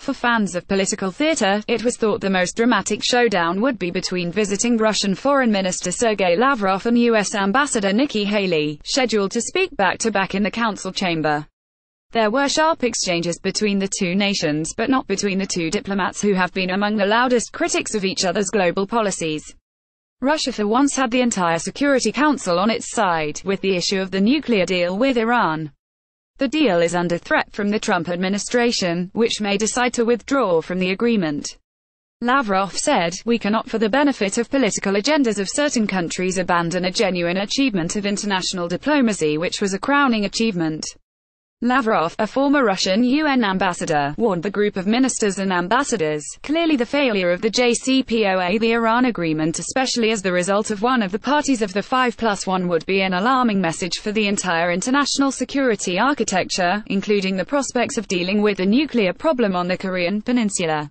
For fans of political theater, it was thought the most dramatic showdown would be between visiting Russian Foreign Minister Sergei Lavrov and U.S. Ambassador Nikki Haley, scheduled to speak back-to-back in the council chamber. There were sharp exchanges between the two nations, but not between the two diplomats who have been among the loudest critics of each other's global policies. Russia for once had the entire Security Council on its side, with the issue of the nuclear deal with Iran. The deal is under threat from the Trump administration, which may decide to withdraw from the agreement. Lavrov said, "We cannot for the benefit of political agendas of certain countries abandon a genuine achievement of international diplomacy which was a crowning achievement." Lavrov, a former Russian UN ambassador, warned the group of ministers and ambassadors, "Clearly the failure of the JCPOA, the Iran agreement, especially as the result of one of the parties of the 5+1, would be an alarming message for the entire international security architecture, including the prospects of dealing with the nuclear problem on the Korean Peninsula."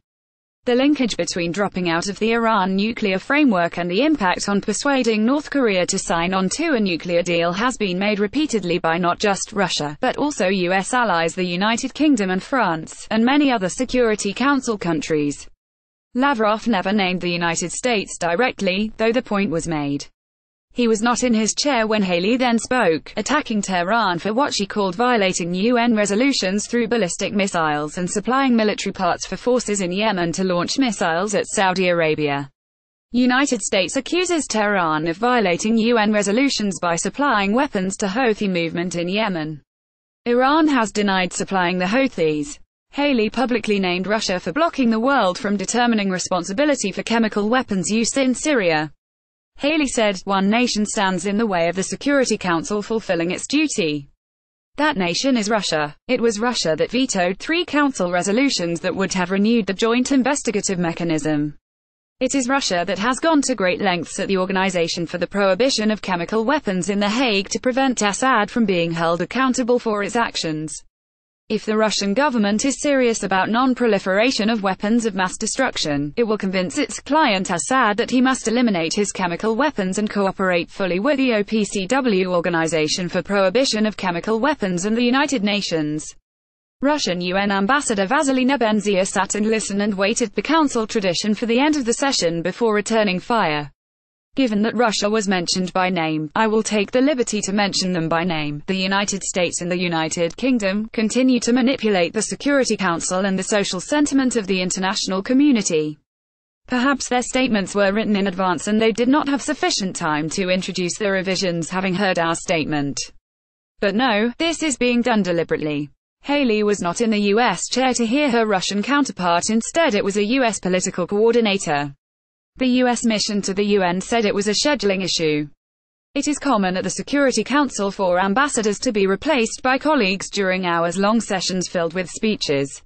The linkage between dropping out of the Iran nuclear framework and the impact on persuading North Korea to sign on to a nuclear deal has been made repeatedly by not just Russia, but also U.S. allies, the United Kingdom and France, and many other Security Council countries. Lavrov never named the United States directly, though the point was made. He was not in his chair when Haley then spoke, attacking Tehran for what she called violating UN resolutions through ballistic missiles and supplying military parts for forces in Yemen to launch missiles at Saudi Arabia. United States accuses Tehran of violating UN resolutions by supplying weapons to Houthi movement in Yemen. Iran has denied supplying the Houthis. Haley publicly named Russia for blocking the world from determining responsibility for chemical weapons use in Syria. Haley said, "One nation stands in the way of the Security Council fulfilling its duty. That nation is Russia. It was Russia that vetoed 3 council resolutions that would have renewed the joint investigative mechanism. It is Russia that has gone to great lengths at the Organization for the Prohibition of Chemical Weapons in The Hague to prevent Assad from being held accountable for its actions. If the Russian government is serious about non-proliferation of weapons of mass destruction, it will convince its client Assad that he must eliminate his chemical weapons and cooperate fully with the OPCW, Organization for Prohibition of Chemical Weapons, and the United Nations." Russian UN Ambassador Vasily Nebenzia sat and listened and waited, the council tradition, for the end of the session before returning fire. "Given that Russia was mentioned by name, I will take the liberty to mention them by name. The United States and the United Kingdom continue to manipulate the Security Council and the social sentiment of the international community. Perhaps their statements were written in advance and they did not have sufficient time to introduce the revisions having heard our statement. But no, this is being done deliberately." Haley was not in the U.S. chair to hear her Russian counterpart. Instead, it was a U.S. political coordinator. The U.S. mission to the UN said it was a scheduling issue. It is common at the Security Council for ambassadors to be replaced by colleagues during hours-long sessions filled with speeches.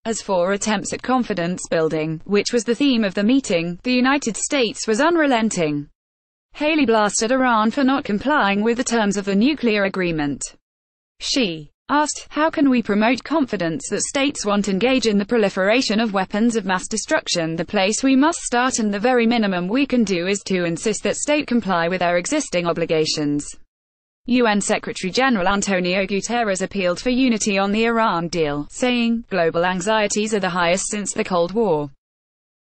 As for attempts at confidence building, which was the theme of the meeting, the United States was unrelenting. Haley blasted Iran for not complying with the terms of the nuclear agreement. She asked, "How can we promote confidence that states won't engage in the proliferation of weapons of mass destruction? The place we must start, and the very minimum we can do, is to insist that states comply with their existing obligations." UN Secretary-General Antonio Guterres appealed for unity on the Iran deal, saying, "Global anxieties are the highest since the Cold War.